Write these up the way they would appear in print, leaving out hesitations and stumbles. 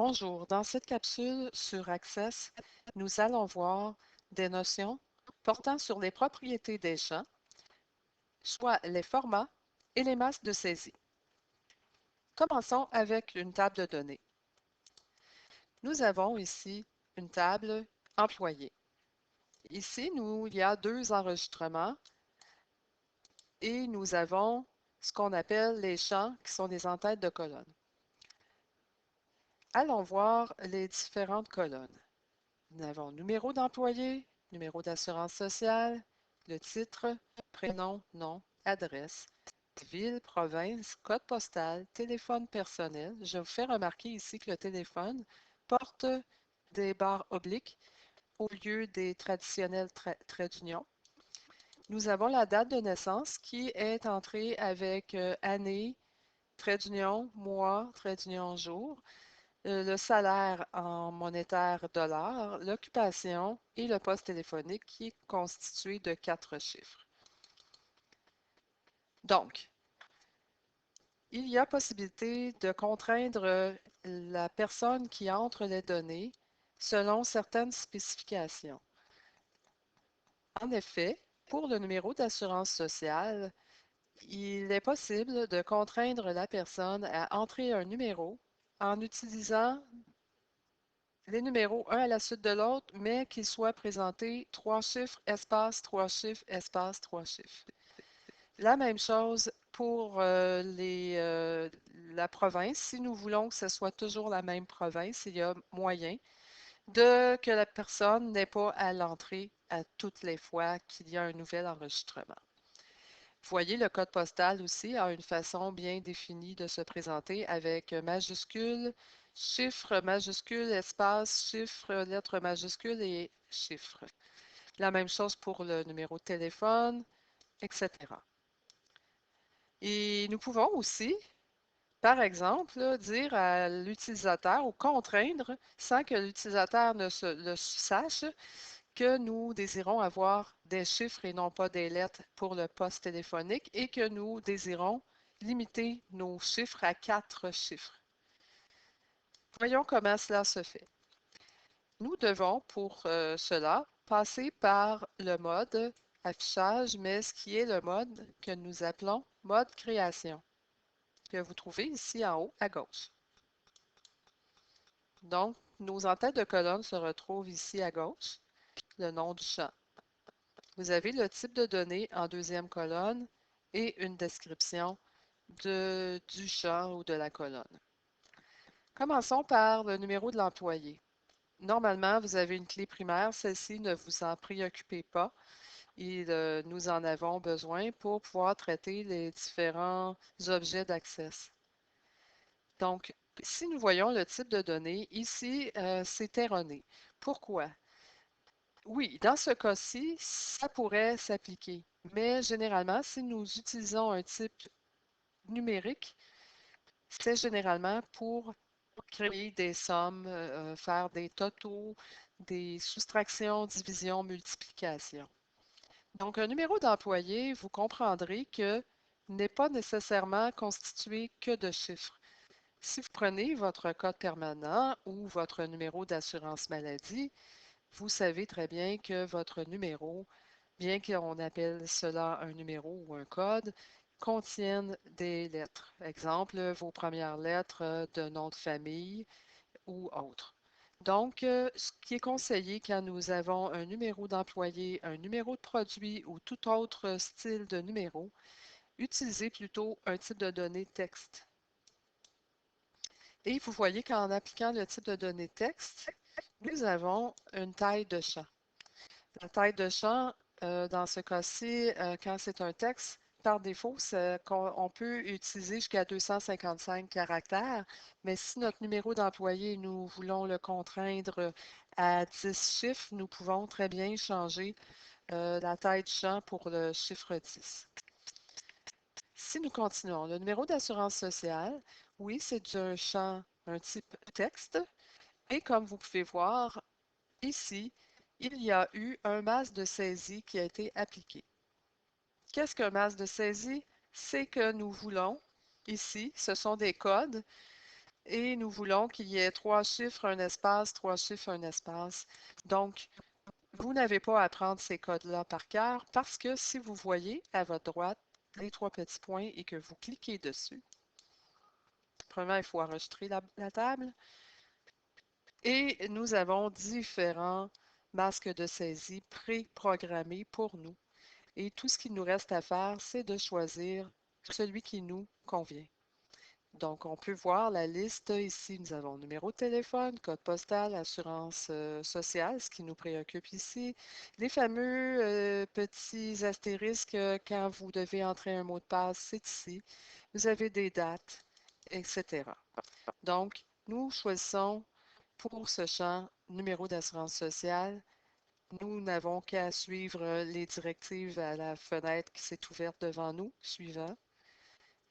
Bonjour, dans cette capsule sur Access, nous allons voir des notions portant sur les propriétés des champs, soit les formats et les masses de saisie. Commençons avec une table de données. Nous avons ici une table employée. Ici, il y a deux enregistrements et nous avons ce qu'on appelle les champs qui sont des entêtes de colonnes. Allons voir les différentes colonnes. Nous avons numéro d'employé, numéro d'assurance sociale, le titre, prénom, nom, adresse, ville, province, code postal, téléphone personnel. Je vous fais remarquer ici que le téléphone porte des barres obliques au lieu des traditionnels traits d'union. Nous avons la date de naissance qui est entrée avec année, trait d'union, mois, trait d'union, jour, le salaire en monétaire dollar, l'occupation et le poste téléphonique qui est constitué de 4 chiffres. Donc, il y a possibilité de contraindre la personne qui entre les données selon certaines spécifications. En effet, pour le numéro d'assurance sociale, il est possible de contraindre la personne à entrer un numéro en utilisant les numéros un à la suite de l'autre, mais qu'ils soient présentés 3 chiffres, espace, 3 chiffres, espace, 3 chiffres. La même chose pour la province. Si nous voulons que ce soit toujours la même province, il y a moyen que la personne n'ait pas à l'entrer à toutes les fois qu'il y a un nouvel enregistrement. Vous voyez, le code postal aussi a une façon bien définie de se présenter avec majuscule, chiffre, majuscule, espace, chiffre, lettre majuscule et chiffre. La même chose pour le numéro de téléphone, etc. Et nous pouvons aussi, par exemple, là, dire à l'utilisateur ou contraindre sans que l'utilisateur ne le sache que nous désirons avoir des chiffres et non pas des lettres pour le poste téléphonique et que nous désirons limiter nos chiffres à 4 chiffres. Voyons comment cela se fait. Nous devons, pour cela, passer par le mode affichage, mais ce qui est le mode que nous appelons mode création, que vous trouvez ici en haut à gauche. Donc, nos entêtes de colonne se retrouvent ici à gauche, le nom du champ. Vous avez le type de données en deuxième colonne et une description du champ ou de la colonne. Commençons par le numéro de l'employé. Normalement, vous avez une clé primaire. Celle-ci, ne vous en préoccupez pas. Nous en avons besoin pour pouvoir traiter les différents objets d'accès. Donc, si nous voyons le type de données, ici, c'est erroné. Pourquoi? Oui, dans ce cas-ci, ça pourrait s'appliquer. Mais généralement, si nous utilisons un type numérique, c'est généralement pour créer des sommes, faire des totaux, des soustractions, divisions, multiplications. Donc, un numéro d'employé, vous comprendrez que n'est pas nécessairement constitué que de chiffres. Si vous prenez votre code permanent ou votre numéro d'assurance maladie, vous savez très bien que votre numéro, bien qu'on appelle cela un numéro ou un code, contiennent des lettres. Exemple, vos premières lettres de nom de famille ou autre. Donc, ce qui est conseillé quand nous avons un numéro d'employé, un numéro de produit ou tout autre style de numéro, utilisez plutôt un type de données texte. Et vous voyez qu'en appliquant le type de données texte, nous avons une taille de champ. La taille de champ, dans ce cas-ci, quand c'est un texte, par défaut, on peut utiliser jusqu'à 255 caractères, mais si notre numéro d'employé, nous voulons le contraindre à 10 chiffres, nous pouvons très bien changer la taille du champ pour le chiffre 10. Si nous continuons, le numéro d'assurance sociale, oui, c'est un champ, un type texte, et comme vous pouvez voir, ici, il y a eu un masque de saisie qui a été appliqué. Qu'est-ce qu'un masque de saisie? C'est que nous voulons, ici, ce sont des codes Et nous voulons qu'il y ait 3 chiffres, un espace, 3 chiffres, un espace. Donc, vous n'avez pas à prendre ces codes-là par cœur parce que si vous voyez à votre droite les 3 petits points et que vous cliquez dessus, premièrement, il faut enregistrer la table. Et nous avons différents masques de saisie pré-programmés pour nous. Et tout ce qu'il nous reste à faire, c'est de choisir celui qui nous convient. Donc, on peut voir la liste ici. Nous avons numéro de téléphone, code postal, assurance sociale, ce qui nous préoccupe ici. Les fameux petits astérisques quand vous devez entrer un mot de passe, c'est ici. Vous avez des dates, etc. Donc, nous choisissons pour ce champ numéro d'assurance sociale. Nous n'avons qu'à suivre les directives à la fenêtre qui s'est ouverte devant nous, suivant.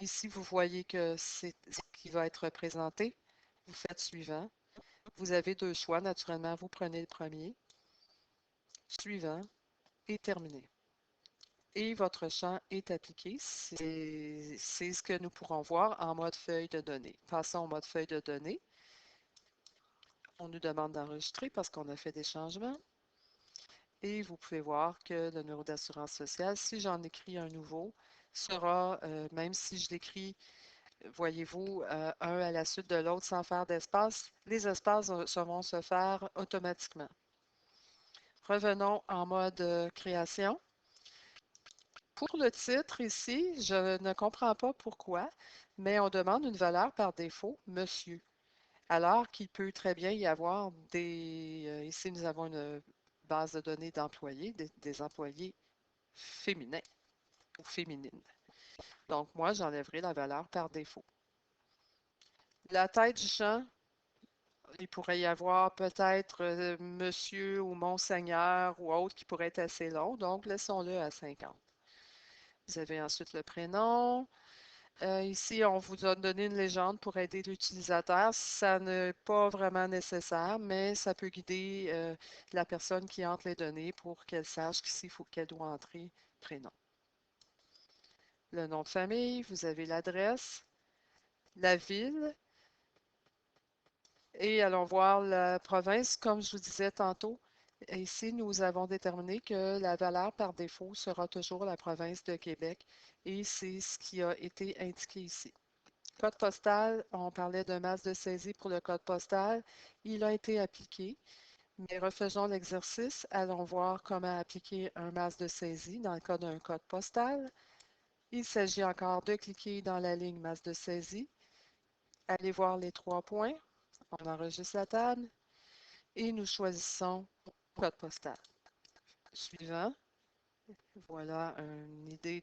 Ici, vous voyez que c'est ce qui va être représenté. Vous faites suivant. Vous avez 2 choix. Naturellement, vous prenez le premier, suivant et terminé. Et votre champ est appliqué. C'est ce que nous pourrons voir en mode feuille de données. Passons au mode feuille de données. On nous demande d'enregistrer parce qu'on a fait des changements. Et vous pouvez voir que le numéro d'assurance sociale, si j'en écris un nouveau, sera, même si je l'écris, voyez-vous, un à la suite de l'autre sans faire d'espace, les espaces vont se faire automatiquement. Revenons en mode création. Pour le titre ici, je ne comprends pas pourquoi, mais on demande une valeur par défaut, monsieur. Alors qu'il peut très bien y avoir ici, nous avons une base de données d'employés, des employés féminins ou féminines. Donc, moi, j'enlèverai la valeur par défaut. La tête du champ, il pourrait y avoir peut-être monsieur ou monseigneur ou autre qui pourrait être assez long, donc laissons-le à 50. Vous avez ensuite le prénom. Ici, on vous a donné une légende pour aider l'utilisateur. Ça n'est pas vraiment nécessaire, mais ça peut guider la personne qui entre les données pour qu'elle sache qu'ici, il faut qu'elle doit entrer prénom. Le nom de famille, vous avez l'adresse, la ville, et allons voir la province. Comme je vous disais tantôt, ici, nous avons déterminé que la valeur par défaut sera toujours la province de Québec et c'est ce qui a été indiqué ici. Code postal, on parlait d'un masque de saisie pour le code postal. Il a été appliqué, mais refaisons l'exercice. Allons voir comment appliquer un masque de saisie dans le cas d'un code postal. Il s'agit encore de cliquer dans la ligne masque de saisie. Allez voir les 3 points. On enregistre la table et nous choisissons code postal. Suivant, voilà une idée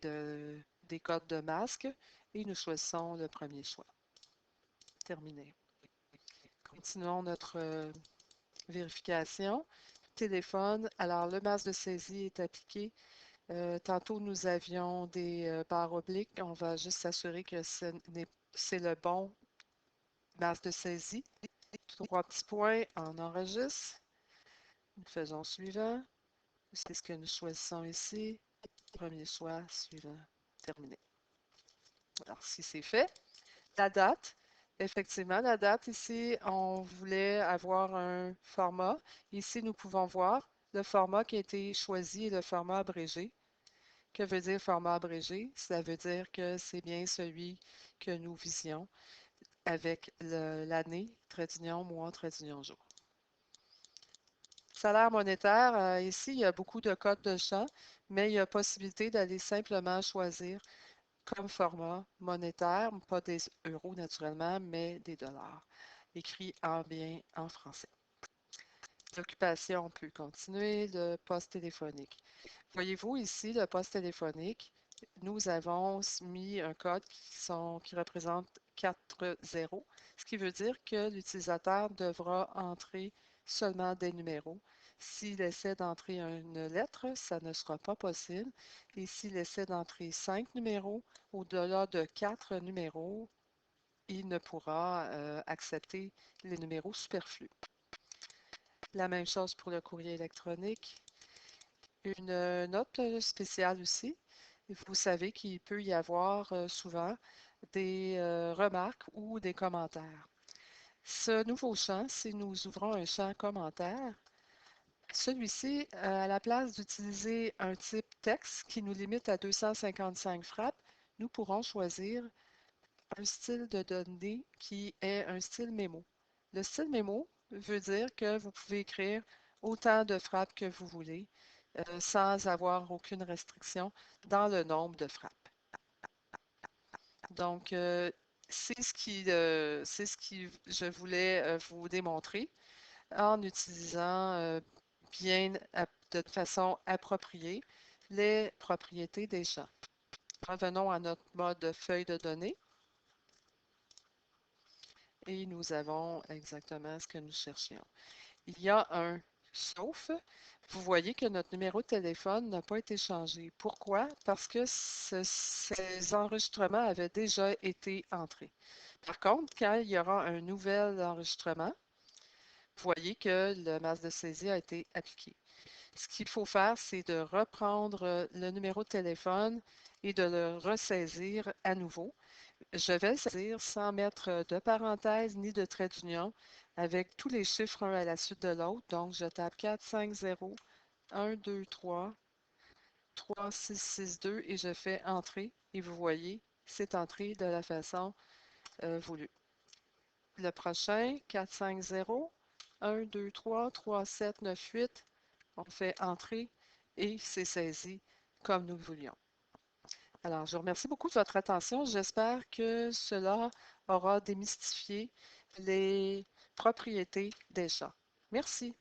des codes de masque et nous choisissons le premier choix. Terminé. Continuons notre vérification. Téléphone. Alors, le masque de saisie est appliqué. Tantôt, nous avions des barres obliques. On va juste s'assurer que c'est le bon masque de saisie. 3 petits points, on enregistre. Nous faisons suivant. C'est ce que nous choisissons ici. Premier choix, suivant, terminé. Alors, si c'est fait, la date. Effectivement, la date ici, on voulait avoir un format. Ici, nous pouvons voir le format qui a été choisi, le format abrégé. Que veut dire format abrégé? Ça veut dire que c'est bien celui que nous visions avec l'année, trait d'union, mois, trait d'union, jour. Salaire monétaire, ici, il y a beaucoup de codes de champ, mais il y a possibilité d'aller simplement choisir comme format monétaire, pas des euros naturellement, mais des dollars, écrit en bien en français. L'occupation, on peut continuer. Le poste téléphonique. Voyez-vous ici, le poste téléphonique, nous avons mis un code qui représente 4 zéros, ce qui veut dire que l'utilisateur devra entrer seulement des numéros. S'il essaie d'entrer une lettre, ça ne sera pas possible. Et s'il essaie d'entrer 5 numéros, au-delà de 4 numéros, il ne pourra accepter les numéros superflus. La même chose pour le courrier électronique. Une note spéciale aussi. Vous savez qu'il peut y avoir souvent des remarques ou des commentaires. Ce nouveau champ, si nous ouvrons un champ commentaire, celui-ci, à la place d'utiliser un type texte qui nous limite à 255 frappes, nous pourrons choisir un style de données qui est un style mémo. Le style mémo veut dire que vous pouvez écrire autant de frappes que vous voulez sans avoir aucune restriction dans le nombre de frappes. Donc, c'est ce qui je voulais vous démontrer en utilisant bien de façon appropriée les propriétés des champs. Revenons à notre mode feuille de données et nous avons exactement ce que nous cherchions. Il y a un sauf. Vous voyez que notre numéro de téléphone n'a pas été changé. Pourquoi? Parce que ces enregistrements avaient déjà été entrés. Par contre, quand il y aura un nouvel enregistrement, vous voyez que le masque de saisie a été appliqué. Ce qu'il faut faire, c'est de reprendre le numéro de téléphone et de le ressaisir à nouveau. Je vais le saisir sans mettre de parenthèse ni de trait d'union avec tous les chiffres un à la suite de l'autre. Donc, je tape 4, 5, 0, 1, 2, 3, 3, 6, 6, 2 et je fais entrer. Et vous voyez, c'est entré de la façon voulue. Le prochain, 4, 5, 0, 1, 2, 3, 3, 7, 9, 8. On fait entrer et c'est saisi comme nous voulions. Alors, je vous remercie beaucoup de votre attention. J'espère que cela aura démystifié les propriétés des chats. Merci.